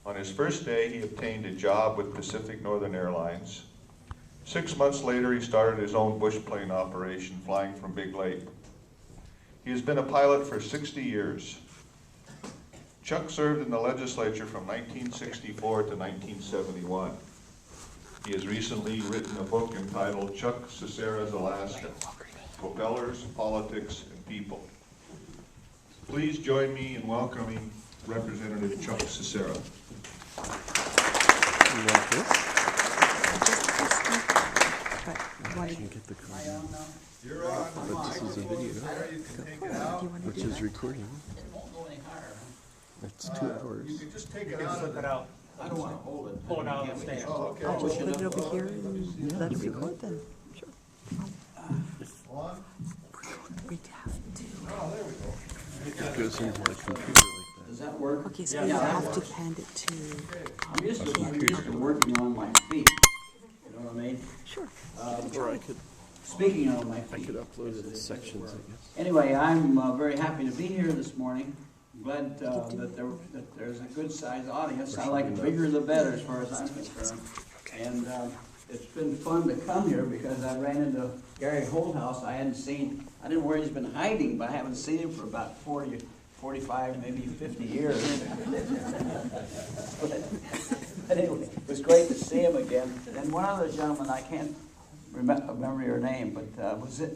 On his first day, he obtained a job with Pacific Northern Airlines. 6 months later, he started his own bush plane operation, flying from Big Lake. He has been a pilot for 60 years. Chuck served in the legislature from 1964 to 1971. He has recently written a book entitled Chuck Sassara's Alaska, Propellers, Politics, and People. Please join me in welcoming Representative Chuck Sassara. You're on. But this is a video, which is recording. It won't go any higher. It's 2 hours. You can just take it out of Flip it out. I don't want to hold it. Pull it out of the stand. Oh, okay. I'll just put it over here and let it record then. Sure. One. We'd have to. Oh, there we go. It goes into the computer like Does that work? Okay, so we have to hand it to. I'm used to working on my feet. You know what I mean? Sure. that. Or I could Speaking on my feet. upload it in sections, I guess. Anyway, I'm very happy to be here this morning. I'm glad that there's a good-sized audience. I like bigger the better as far as I'm concerned. And it's been fun to come here because I ran into Gary Holthouse. I didn't know where he's been hiding, but I haven't seen him for about 40, 45, maybe 50 years. But anyway, it was great to see him again. And one other gentleman, I can't remember your name, but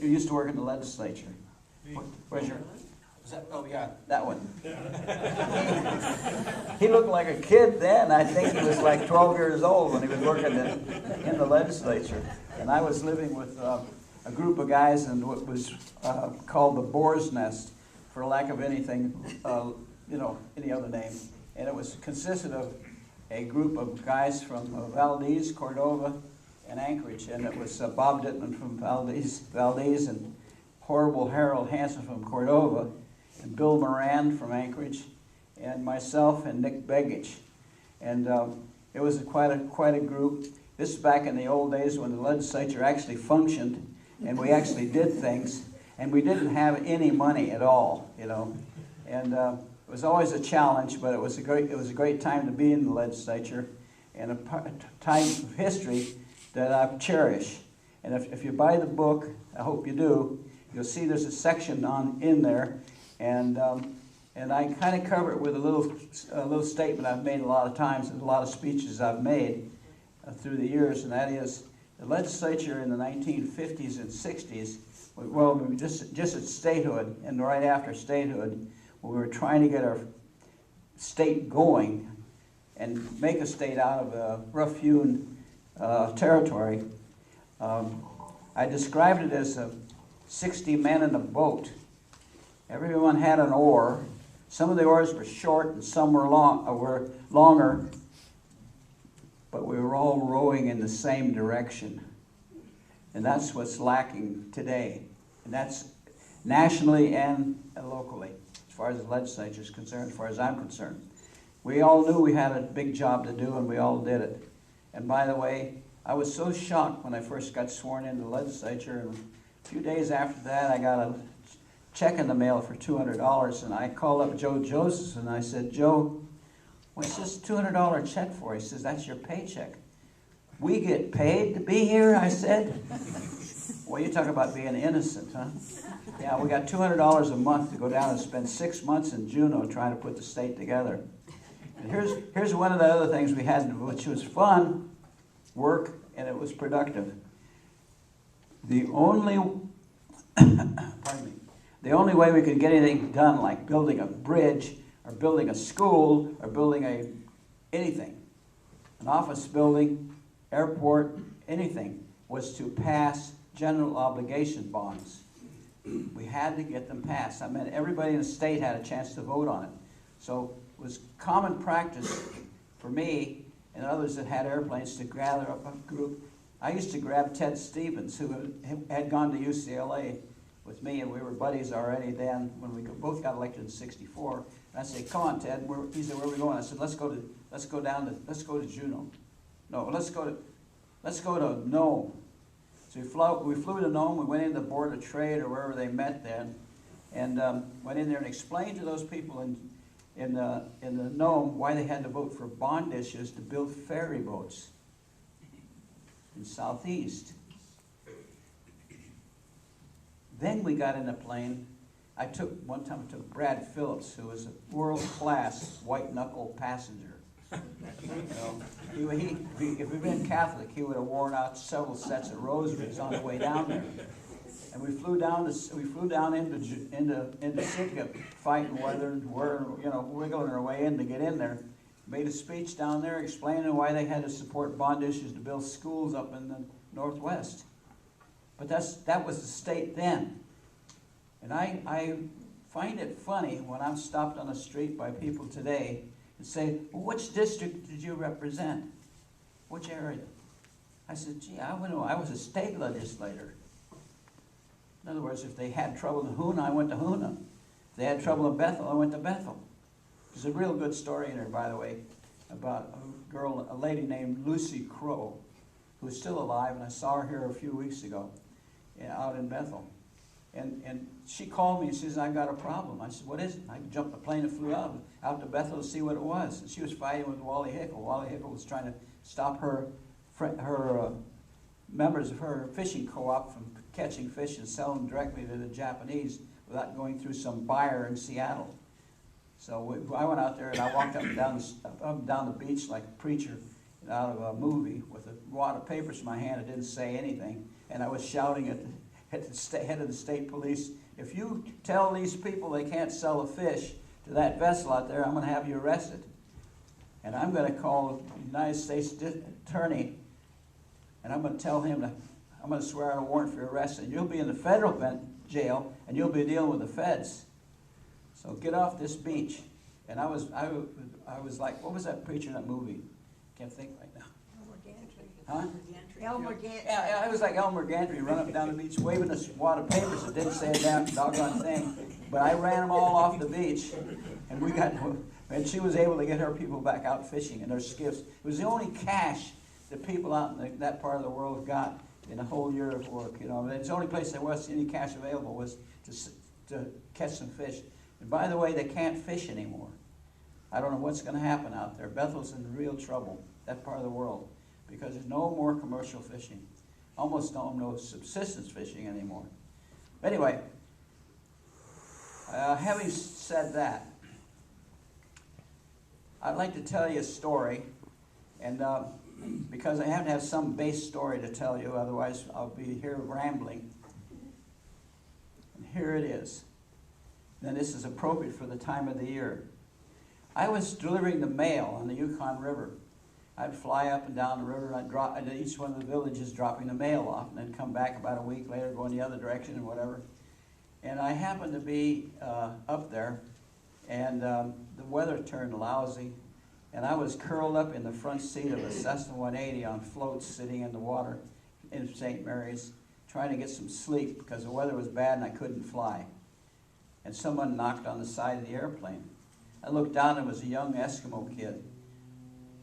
you used to work in the legislature. Where's your? Was that? Oh yeah, that one. He looked like a kid then. I think he was like 12 years old when he was working in the legislature. And I was living with a group of guys in what was called the Boar's Nest, for lack of anything, any other name. And it was consisted of a group of guys from Valdez, Cordova, and Anchorage. And it was Bob Dittman from Valdez, and Horrible Harold Hansen from Cordova, and Bill Moran from Anchorage, and myself and Nick Begich. And it was quite a group. This is back in the old days when the legislature actually functioned, and we actually did things, and we didn't have any money at all, And it was always a challenge, but it was a great time to be in the legislature, and a time of history that I cherish. And if you buy the book, I hope you do, you'll see there's a section in there, and I kind of cover it with a little statement I've made a lot of times, and a lot of speeches I've made through the years, and that is the legislature in the 1950s and 60s. Well, we were just at statehood, and right after statehood, we were trying to get our state going and make a state out of a rough-hewn territory. I described it as 60 men in a boat. Everyone had an oar. Some of the oars were short and some were longer, but we were all rowing in the same direction. And that's what's lacking today. And that's nationally and locally, as far as the legislature is concerned, as far as I'm concerned. We all knew we had a big job to do, and we all did it. And by the way, I was so shocked when I first got sworn into the legislature, and a few days after that, I got a check in the mail for $200, and I called up Joe Joseph, and I said, Joe, what's this $200 check for? He says, that's your paycheck. We get paid to be here, I said. Well, you talk about being innocent, huh? Yeah, we got $200 a month to go down and spend 6 months in Juneau trying to put the state together. And here's one of the other things we had, which was fun, work, and it was productive. The only way we could get anything done, like building a bridge, or building a school, or building anything, an office building, airport, anything, was to pass general obligation bonds. We had to get them passed. I mean, everybody in the state had a chance to vote on it. So it was common practice for me and others that had airplanes to gather up a group. I used to grab Ted Stevens, who had gone to UCLA with me, and we were buddies already then when we both got elected in '64. And I said, "Come on, Ted." He said, "Where are we going?" I said, "Let's go to Juneau." No, let's go to Nome. So we flew to Nome. We went into the Board of Trade or wherever they met then, and went in there and explained to those people in the Nome why they had to vote for bond issues to build ferry boats in Southeast. Then we got in a plane. One time I took Brad Phillips, who was a world-class white-knuckle passenger. You know, if he'd been Catholic, he would have worn out several sets of rosaries on the way down there. And we flew down into Sitka, fighting weather, and wiggling our way in to get in there. Made a speech down there explaining why they had to support bond issues to build schools up in the Northwest. But that was the state then. And I find it funny when I'm stopped on the street by people today and say, well, which district did you represent? Which area? I said, gee, I was a state legislator. In other words, if they had trouble in Hoona, I went to Hoona. If they had trouble in Bethel, I went to Bethel. There's a real good story in there, by the way, about a lady named Lucy Crow, who's still alive, and I saw her here a few weeks ago out in Bethel. And she called me and says, I've got a problem. I said, what is it? I jumped the plane and flew out to Bethel to see what it was. And she was fighting with Wally Hickle. Wally Hickle was trying to stop her members of her fishing co-op from catching fish and selling them directly to the Japanese without going through some buyer in Seattle. So I went out there and I walked up and down the beach like a preacher out of a movie with a wad of papers in my hand. I didn't say anything. And I was shouting at the head of the state police, if you tell these people they can't sell a fish to that vessel out there, I'm going to have you arrested. And I'm going to call the United States attorney, and I'm going to tell him I'm going to swear out a warrant for your arrest, and you'll be in the federal jail, and you'll be dealing with the feds. So get off this beach. And I was like, what was that preacher in that movie? Can't think right now. Huh? Elmer Gantry. Yeah, I was like Elmer Gantry, run up and down the beach, waving this wad of papers that didn't say a damn doggone thing. But I ran them all off the beach, and she was able to get her people back out fishing in their skiffs. It was the only cash that people out in that part of the world got in a whole year of work. You know, it's the only place there was any cash available was to catch some fish. And by the way, they can't fish anymore. I don't know what's going to happen out there. Bethel's in real trouble, that part of the world, because there's no more commercial fishing. Almost no subsistence fishing anymore. Anyway, having said that, I'd like to tell you a story, and because I have to have some base story to tell you, otherwise I'll be here rambling. And here it is. And this is appropriate for the time of the year. I was delivering the mail on the Yukon River. I'd fly up and down the river, and I'd drop at each one of the villages dropping the mail off, and then come back about a week later, going the other direction and whatever. And I happened to be up there, and the weather turned lousy, and I was curled up in the front seat of a Cessna 180 on floats sitting in the water in St. Mary's, trying to get some sleep because the weather was bad and I couldn't fly. And someone knocked on the side of the airplane. I looked down, and it was a young Eskimo kid.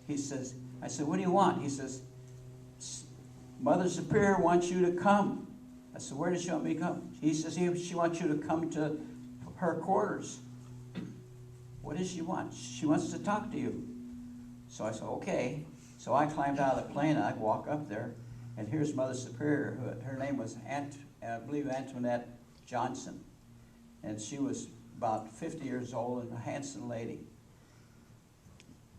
He says, I said, what do you want? He says, Mother Superior wants you to come. I said, where does she want me to come? He says, she wants you to come to her quarters. What does she want? She wants to talk to you. So I said, okay. So I climbed out of the plane, and I walk up there, and here's Mother Superior. Her name was, I believe, Antoinette Johnson. And she was about 50 years old and a handsome lady.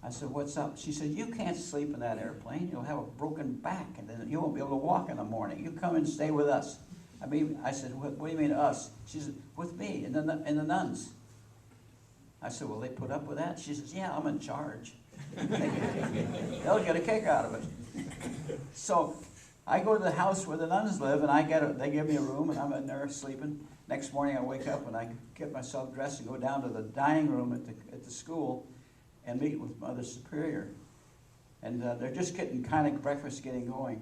I said, what's up? She said, you can't sleep in that airplane. You'll have a broken back, and then you won't be able to walk in the morning. You come and stay with us. I said, what do you mean us? She said, with me and the nuns. I said, will they put up with that? She says, yeah, I'm in charge. They'll get a kick out of it. So I go to the house where the nuns live, and they give me a room, and I'm in there sleeping. Next morning I wake up and I get myself dressed and go down to the dining room at the school and meet with Mother Superior. And they're just getting breakfast getting going.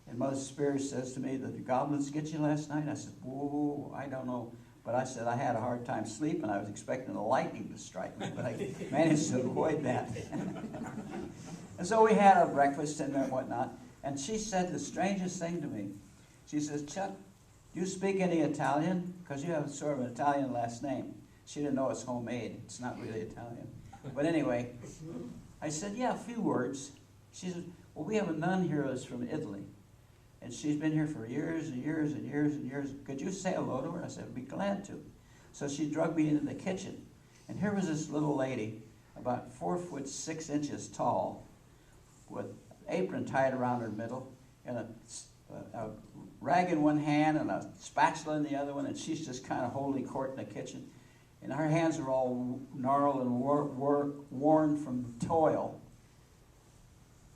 And Mother Superior says to me, did the goblins get you last night? I said, whoa, I don't know. But I said I had a hard time sleeping. I was expecting the lightning to strike me, but I managed to avoid that. And so we had our breakfast and whatnot. And she said the strangest thing to me. She says, Chuck, do you speak any Italian? Because you have sort of an Italian last name. She didn't know it's homemade. It's not really Italian. But anyway, I said, yeah, a few words. She said, well, we have a nun here that's from Italy. And she's been here for years and years and years and years. Could you say hello to her? I said, I'd be glad to. So she drugged me into the kitchen. And here was this little lady, about 4'6" tall, with an apron tied around her middle, and a rag in one hand and a spatula in the other one, and she's just kind of holding court in the kitchen. And her hands are all gnarled and worn from toil.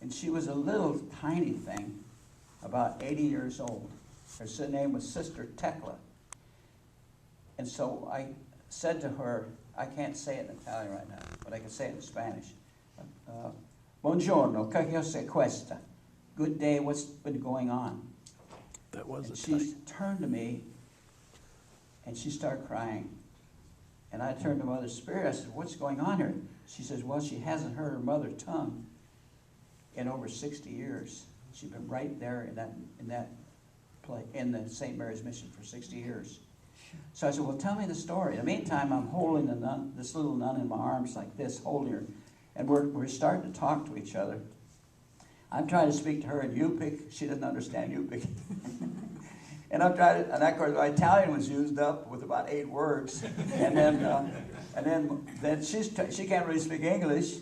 And she was a little tiny thing, about 80 years old. Her name was Sister Tekla. And so I said to her, I can't say it in Italian right now, but I can say it in Spanish. Buongiorno, che cos'è questa? Good day, what's been going on? That was And a she tight. turned to me, and she started crying. And I turned to Mother Spirit. I said, what's going on here? She says, well, she hasn't heard her mother tongue in over 60 years. She's been right there in the St. Mary's Mission for 60 years. So I said, well, tell me the story. In the meantime, I'm holding this little nun in my arms like this, holding her. And we're starting to talk to each other. I'm trying to speak to her in Yupik. She doesn't understand Yupik. And I'm trying to, and of course, my Italian was used up with about 8 words. And then she can't really speak English.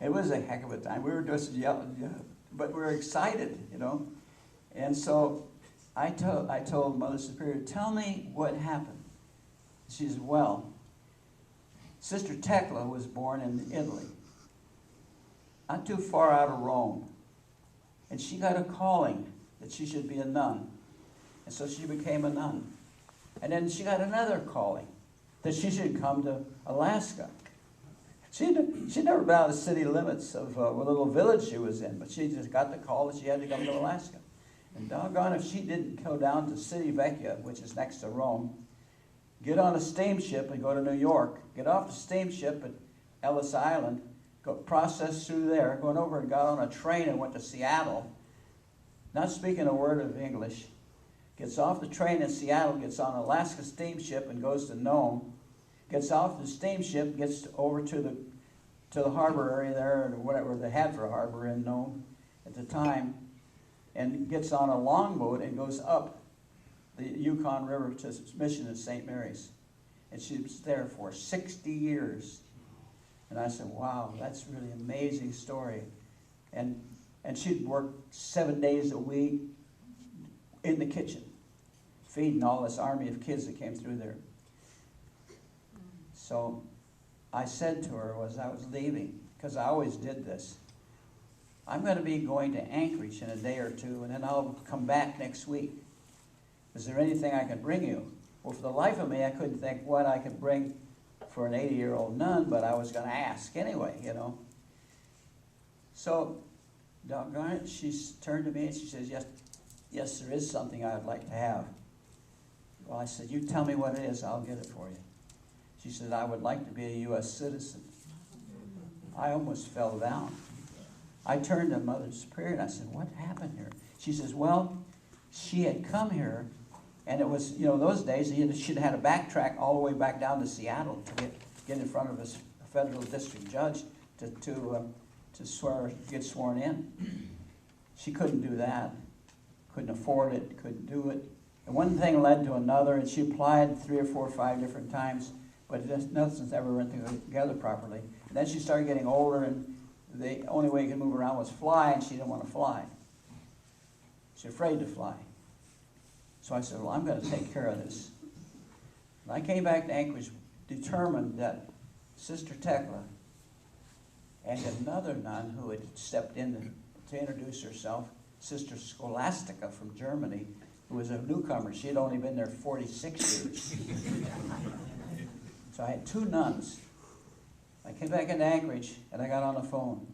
It was a heck of a time. We were just yelling, but we were excited, you know. And so I told Mother Superior, tell me what happened. She said, well, Sister Tekla was born in Italy, not too far out of Rome. And she got a calling that she should be a nun. And so she became a nun. And then she got another calling that she should come to Alaska. She'd never been out of the city limits of a little village she was in, but she just got the call that she had to come to Alaska. And doggone if she didn't go down to City Vecchia, which is next to Rome, get on a steamship and go to New York, get off the steamship at Ellis Island, go process through there, going over and got on a train and went to Seattle, not speaking a word of English, gets off the train in Seattle, gets on an Alaska steamship and goes to Nome, gets off the steamship, gets over to the harbor area there, or whatever they had for a harbor in Nome at the time, and gets on a longboat and goes up the Yukon River to mission at St. Mary's. And she was there for 60 years. And I said, wow, that's really an amazing story. And she'd work 7 days a week in the kitchen, feeding all this army of kids that came through there. So I said to her as I was leaving, because I always did this, I'm going to be going to Anchorage in a day or two, and then I'll come back next week. Is there anything I can bring you? Well, for the life of me, I couldn't think what I could bring for an 80-year-old nun, but I was going to ask anyway, you know. So, doggone it, she turned to me and she says, yes, there is something I'd like to have. Well, I said, you tell me what it is, I'll get it for you. She said, I would like to be a U.S. citizen. I almost fell down. I turned to Mother Superior and I said, what happened here? She says, well, she had come here, and it was, you know, those days, she'd had to backtrack all the way back down to Seattle to get in front of a federal district judge to get sworn in. She couldn't do that, couldn't afford it, couldn't do it. And one thing led to another, and she applied 3 or 4 or 5 different times, but nothing's ever went together properly. And then she started getting older, and the only way you could move around was fly, and she didn't want to fly. She's afraid to fly. So I said, well, I'm going to take care of this. And I came back to Anchorage determined that Sister Tekla and another nun who had stepped in to introduce herself, Sister Scholastica from Germany, who was a newcomer. She had only been there 46 years. So I had 2 nuns. I came back into Anchorage, and I got on the phone.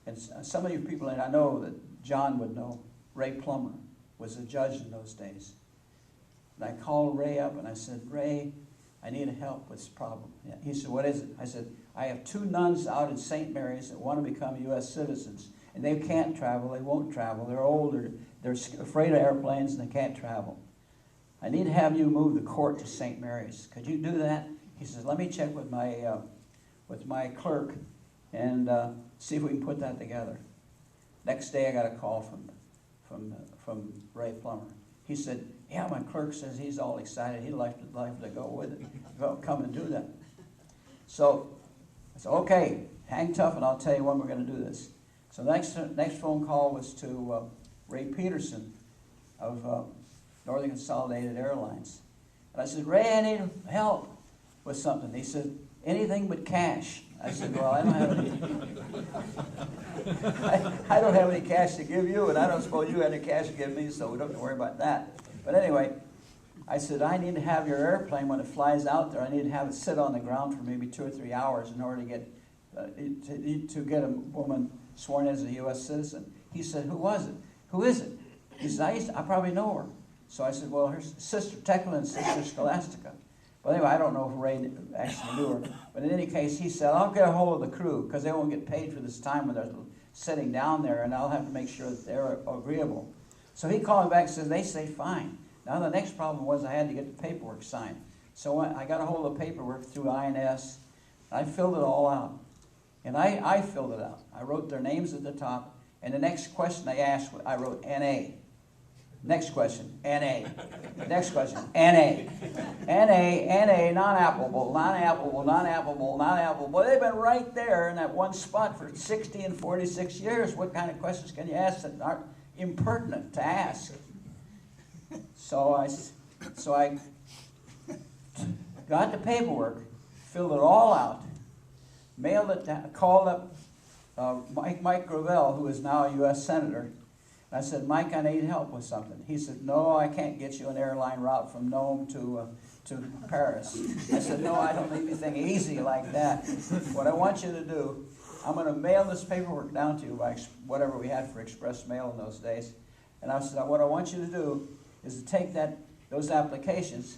And some of you people, and I know that John would know, Ray Plummer was a judge in those days. And I called Ray up, and I said, Ray, I need help with this problem. He said, what is it? I said, I have 2 nuns out in St. Mary's that want to become U.S. citizens, and they can't travel, they won't travel, they're older, they're afraid of airplanes, and they can't travel. I need to have you move the court to St. Mary's. Could you do that? He says, let me check with my clerk and see if we can put that together. Next day I got a call from Ray Plummer. He said, yeah, my clerk says he's all excited. He'd like to go with it, come and do that. So I said, okay, hang tough and I'll tell you when we're going to do this. So the next phone call was to Ray Peterson of Northern Consolidated Airlines. And I said, Ray, I need help with something. He said, anything but cash. I said, well, I don't have any. I don't have any cash to give you, and I don't suppose you have any cash to give me, so we don't have to worry about that. But anyway, I said, I need to have your airplane, when it flies out there, I need to have it sit on the ground for maybe 2 or 3 hours in order to get a woman sworn as a U.S. citizen. He said, who was it? Who is it? He said, I probably know her. So I said, well, her sister Tekla and sister Scholastica. But anyway, I don't know if Ray actually knew her. But in any case, he said, I'll get a hold of the crew, because they won't get paid for this time when they're sitting down there, and I'll have to make sure that they're agreeable. So he called me back and said, they say fine. Now the next problem was I had to get the paperwork signed. So I got a hold of the paperwork through INS. I filled it all out. And I filled it out. I wrote their names at the top, and the next question they asked, I wrote N.A. Next question, N.A. Next question, N.A. N.A., N.A., non-applicable, non-applicable, non-applicable, non-applicable. Well, they've been right there in that one spot for 60 and 46 years. What kind of questions can you ask that aren't impertinent to ask? So I got the paperwork, filled it all out, mailed it down, called up Mike Gravel, who is now a U.S. Senator. I said, Mike, I need help with something. He said, no, I can't get you an airline route from Nome to Paris. I said, no, I don't need anything easy like that. What I want you to do, I'm going to mail this paperwork down to you by whatever we had for express mail in those days. And I said, what I want you to do is to take those applications,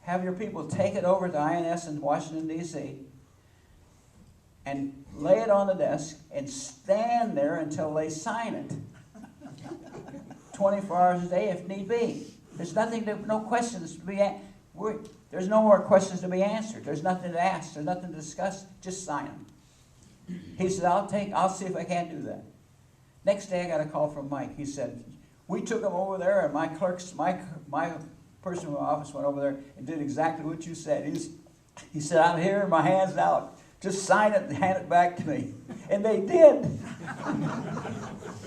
have your people take it over to INS in Washington, D.C., and lay it on the desk and stand there until they sign it. 24 hours a day if need be. There's no questions to be asked. There's no more questions to be answered. There's nothing to ask. There's nothing to discuss. Just sign them. He said, I'll see if I can't do that. Next day I got a call from Mike. He said, we took him over there, and my person in my office went over there and did exactly what you said. He said, I'm here, my hand's out. Just sign it and hand it back to me. And they did.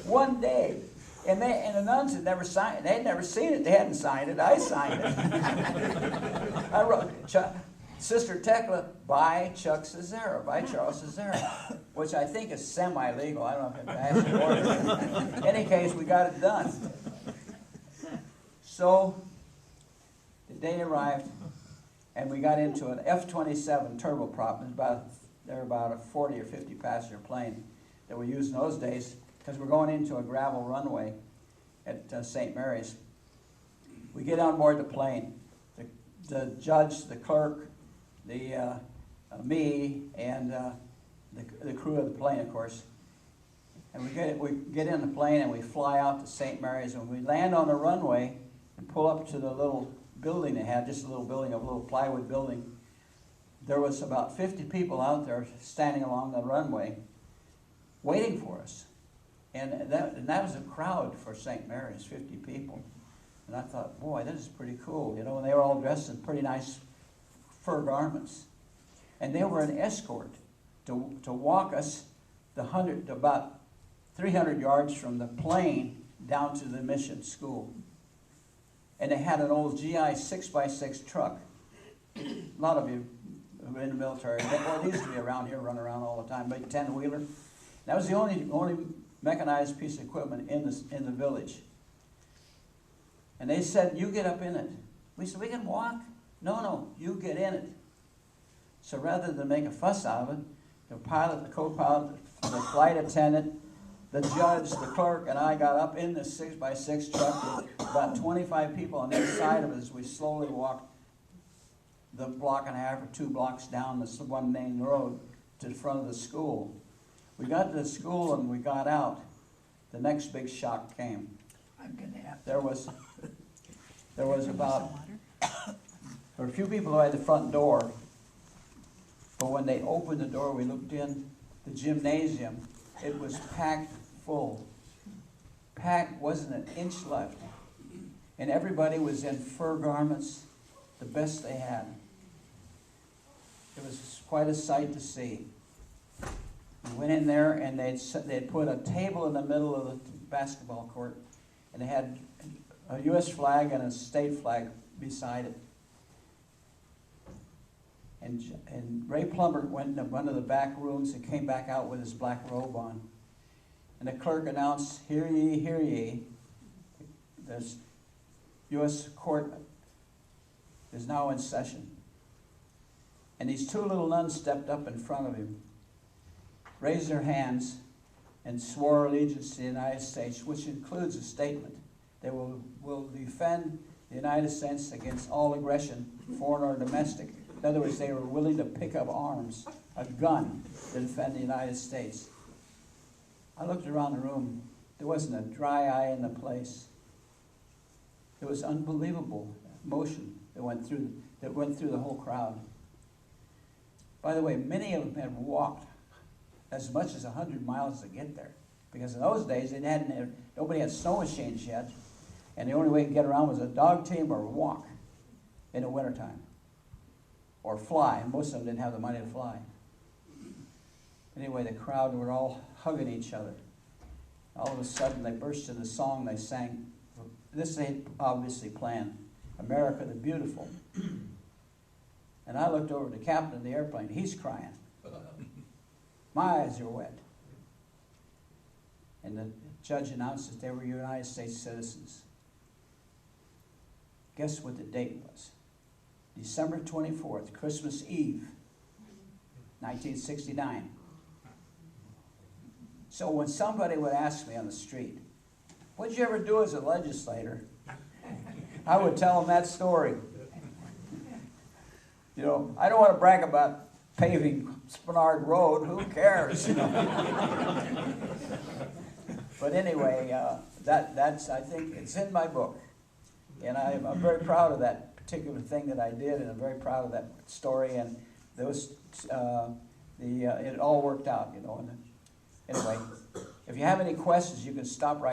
One day. And the nuns had never signed it. They had never seen it. They hadn't signed it. I signed it. I wrote, Sister Tekla by Chuck Sassara, by Charles Sassara, which I think is semi-legal. I don't know if it's actually ordered. In any case, we got it done. So the day arrived, and we got into an F-27 turboprop. They're about a 40 or 50 passenger plane that we used in those days, because we're going into a gravel runway at St. Mary's. We get on board the plane. The judge, the clerk, me, and the crew of the plane, of course. And we get in the plane and we fly out to St. Mary's, and we land on the runway and pull up to the little building they had, just a little building, a little plywood building. There was about 50 people out there standing along the runway waiting for us. And that was a crowd for St. Mary's, 50 people. And I thought, boy, this is pretty cool. You know, and they were all dressed in pretty nice fur garments. And they were an escort to walk us about 300 yards from the plane down to the mission school. And they had an old GI 6x6 truck. A lot of you have been in the military. They used to be around here, run around all the time, big 10-wheeler. That was the only mechanized piece of equipment in the village. And they said, you get up in it. We said, we can walk? No, you get in it. So rather than make a fuss out of it, the pilot, the co-pilot, the flight attendant, the judge, the clerk, and I got up in this 6x6 truck with about 25 people on each side of us as we slowly walked the block and a half or 2 blocks down this one main road to the front of the school. We got to the school and we got out. The next big shock came. There were a few people at the front door, But when they opened the door, we looked in the gymnasium, it was packed full. Packed, wasn't an inch left. And everybody was in fur garments, the best they had. It was quite a sight to see. We went in there and they'd put a table in the middle of the basketball court, and they had a U.S. flag and a state flag beside it. And Ray Plummer went into one of the back rooms and came back out with his black robe on. And the clerk announced, "Hear ye, hear ye. The U.S. court is now in session." And these two little nuns stepped up in front of him, raised their hands, and swore allegiance to the United States, which includes a statement. They will defend the United States against all aggression, foreign or domestic. In other words, they were willing to pick up arms, a gun, to defend the United States. I looked around the room. There wasn't a dry eye in the place. It was unbelievable emotion that went through the whole crowd. By the way, many of them had walked as much as 100 miles to get there, because in those days nobody had snow machines yet, and the only way to get around was a dog team or walk in the wintertime, or fly. And most of them didn't have the money to fly. Anyway, the crowd were all hugging each other. All of a sudden, they burst into song. They sang. This they obviously planned. "America the Beautiful." And I looked over at the captain of the airplane. He's crying. My eyes are wet. And the judge announced that they were United States citizens. Guess what the date was? December 24th, Christmas Eve, 1969. So when somebody would ask me on the street, "What'd you ever do as a legislator?" I would tell them that story. You know, I don't want to brag about paving Spenard Road. Who cares? You know? But anyway, that's I think it's in my book, and I'm very proud of that particular thing that I did, and I'm very proud of that story. And those it all worked out, you know. And anyway, if you have any questions, you can stop right